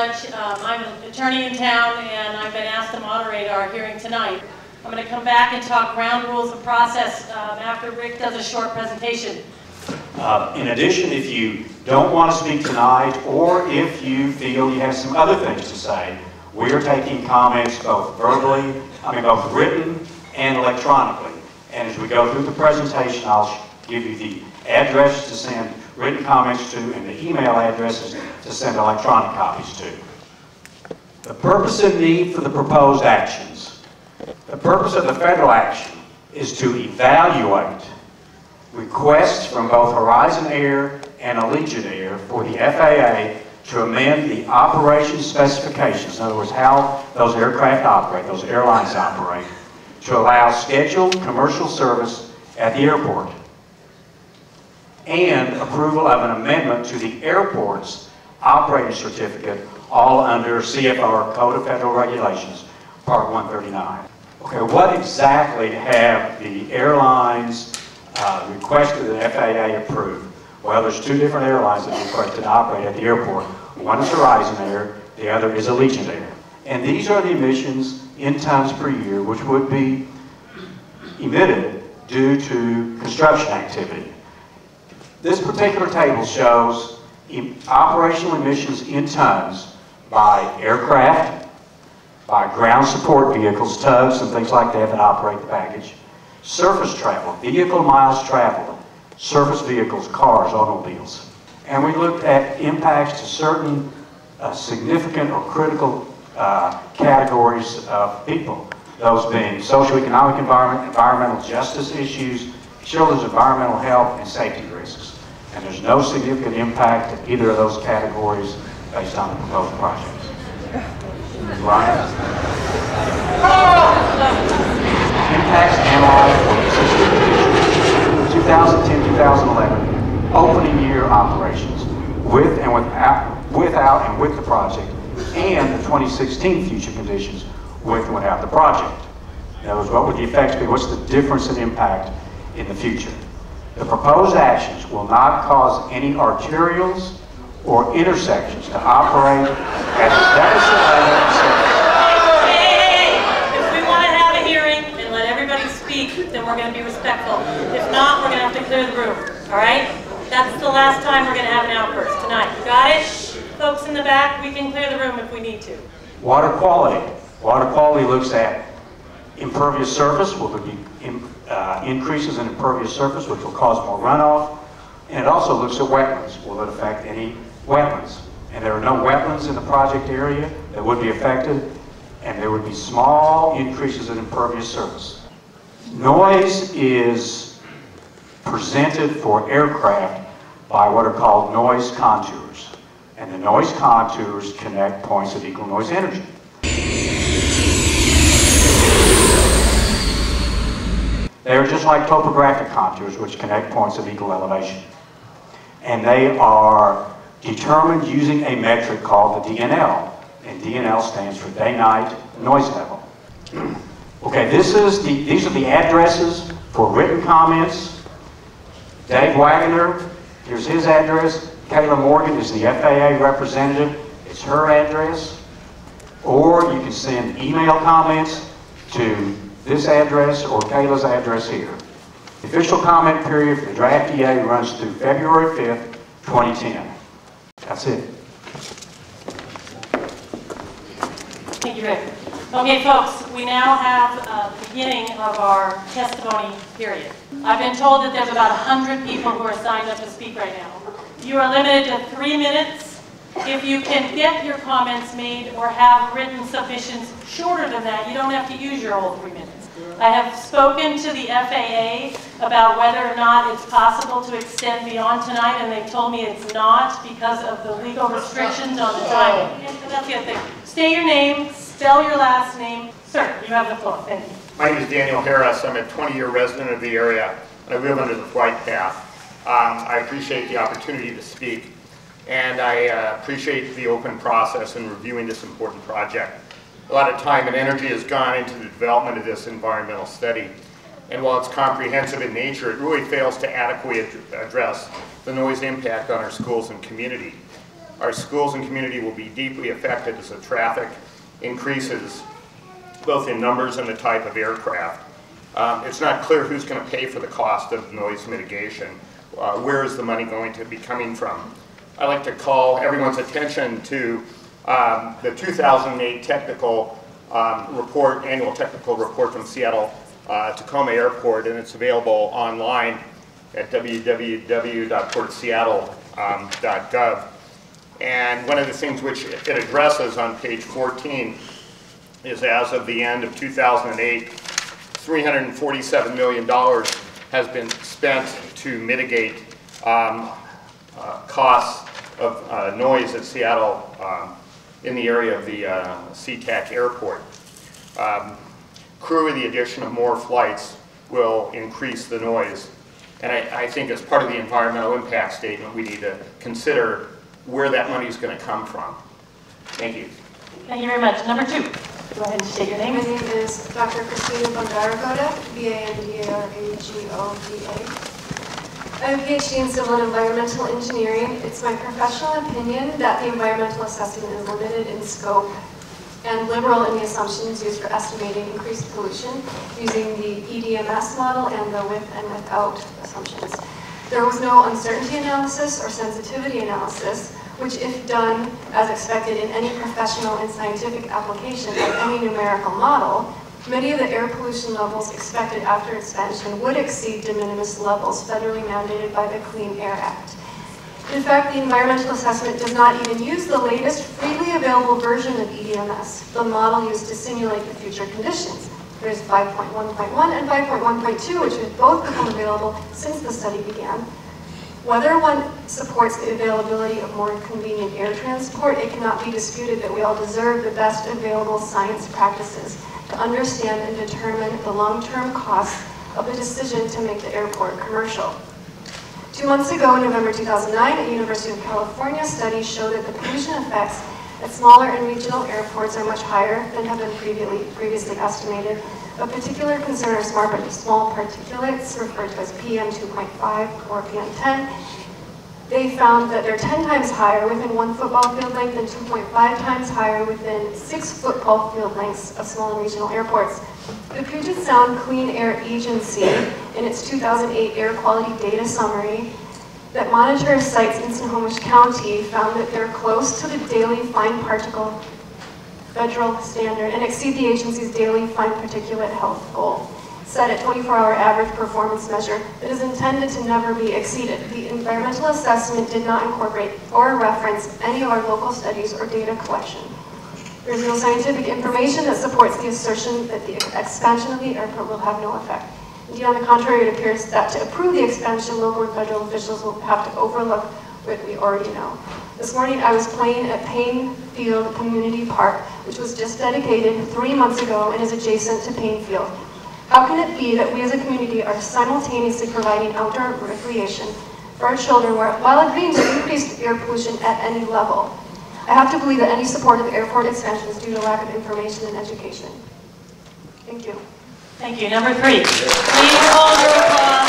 Judge. I'm an attorney in town, and I've been asked to moderate our hearing tonight. I'm going to come back and talk ground rules of process after Rick does a short presentation. In addition, if you don't want to speak tonight, or if you feel you have some other things to say, we're taking comments both both written and electronically. And as we go through the presentation, I'll give you the address to send written comments to and the email addresses to send electronic copies to. The purpose and need for the proposed actions. The purpose of the federal action is to evaluate requests from both Horizon Air and Allegiant Air for the FAA to amend the operation specifications, in other words, how those aircraft operate, those airlines operate, to allow scheduled commercial service at the airport, and approval of an amendment to the airport's operating certificate, all under CFR Code of Federal Regulations, Part 139. Okay, what exactly have the airlines requested the FAA approve? Well, there's two different airlines that requested to operate at the airport. One is Horizon Air, the other is Allegiant Air. And these are the emissions in tons per year which would be emitted due to construction activity. This particular table shows operational emissions in tons by aircraft, by ground support vehicles, tugs and things like that that operate the baggage, surface travel, vehicle miles traveled, surface vehicles, cars, automobiles. And we looked at impacts to certain significant or critical categories of people, those being socioeconomic environment, environmental justice issues, children's environmental health, and safety risks. And there's no significant impact to either of those categories based on the proposed projects. Ryan? Impacts analyzed for existing conditions, 2010-2011, opening year operations, with and without and with the project, and the 2016 future conditions, with and without the project. In other words, what would the effects be? What's the difference in impact in the future? The proposed actions will not cause any arterials or intersections to operate at the deficit level. If we want to have a hearing and let everybody speak, then we're going to be respectful. If not, we're going to have to clear the room. All right? That's the last time we're going to have an outburst tonight. Got it? Folks in the back, we can clear the room if we need to. Water quality. Water quality looks at impervious surface. Will there be increases in impervious surface, which will cause more runoff? And it also looks at wetlands. Will it affect any wetlands? And there are no wetlands in the project area that would be affected, and there would be small increases in impervious surface. Noise is presented for aircraft by what are called noise contours. And the noise contours connect points of equal noise energy. They are just like topographic contours, which connect points of equal elevation. And they are determined using a metric called the DNL. And DNL stands for day-night noise level. Okay, these are the addresses for written comments. Dave Wagoner, here's his address. Kayla Morgan is the FAA representative. It's her address. Or you can send email comments to this address or Kayla's address here. The official comment period for the draft EA runs through February 5th, 2010. That's it. Thank you, Rick. Okay, folks, we now have the beginning of our testimony period. I've been told that there's about 100 people who are signed up to speak right now. You are limited to 3 minutes. If you can get your comments made or have written submissions shorter than that, you don't have to use your whole 3 minutes. I have spoken to the FAA about whether or not it's possible to extend beyond tonight, and they've told me it's not because of the legal restrictions on the timing. That's the other thing. State your name, spell your last name. Sir, you have the floor. Thank you. My name is Daniel Harris. I'm a 20-year resident of the area, and I live under the flight path. I appreciate the opportunity to speak, and I appreciate the open process in reviewing this important project. A lot of time and energy has gone into the development of this environmental study, and while it's comprehensive in nature, it really fails to adequately address the noise impact on our schools and community. our schools and community will be deeply affected as the traffic increases, both in numbers and the type of aircraft. It's not clear who's going to pay for the cost of noise mitigation. Where is the money going to be coming from? I'd like to call everyone's attention to the 2008 technical report, annual technical report from Seattle Tacoma Airport, and it's available online at www.portseattle.gov. And one of the things which it addresses on page 14 is, as of the end of 2008, $347 million has been spent to mitigate costs of noise at Seattle in the area of the SeaTac airport. Crew, with the addition of more flights, will increase the noise. And I think as part of the environmental impact statement, we need to consider where that money is going to come from. Thank you. Thank you very much. Number 2. Go ahead and state your name. My name is Dr. Christina Bondaragoda, B-A-N-D-A-R-A-G-O-D-A. I have a PhD in Civil and Environmental Engineering. It's my professional opinion that the environmental assessment is limited in scope and liberal in the assumptions used for estimating increased pollution using the EDMS model and the with and without assumptions. There was no uncertainty analysis or sensitivity analysis, which, if done as expected in any professional and scientific application of any numerical model, many of the air pollution levels expected after expansion would exceed de minimis levels federally mandated by the Clean Air Act. In fact, the environmental assessment does not even use the latest freely available version of EDMS, the model used to simulate the future conditions. There's 5.1.1 and 5.1.2, which have both become available since the study began. Whether one supports the availability of more convenient air transport, it cannot be disputed that we all deserve the best available science practices to understand and determine the long-term costs of the decision to make the airport commercial. 2 months ago, in November 2009, a University of California study showed that the pollution effects at smaller and regional airports are much higher than have been previously estimated. Of particular concern are small particulates, referred to as PM2.5 or PM10. They found that they're 10 times higher within 1 football field length and 2.5 times higher within 6 football field lengths of small and regional airports. The Puget Sound Clean Air Agency, in its 2008 Air Quality Data Summary, that monitors sites in Snohomish County, found that they're close to the daily fine particle federal standard and exceed the agency's daily fine particulate health goal, set at 24-hour average performance measure that is intended to never be exceeded. The environmental assessment did not incorporate or reference any of our local studies or data collection. There is no scientific information that supports the assertion that the expansion of the airport will have no effect. Indeed, on the contrary, it appears that to approve the expansion, local and federal officials will have to overlook what we already know. This morning, I was playing at Payne Field Community Park, which was just dedicated 3 months ago and is adjacent to Payne Field. How can it be that we as a community are simultaneously providing outdoor recreation for our children while agreeing to increase air pollution at any level? I have to believe that any support of airport expansion is due to lack of information and education. Thank you. Thank you. Number 3. Please hold your applause.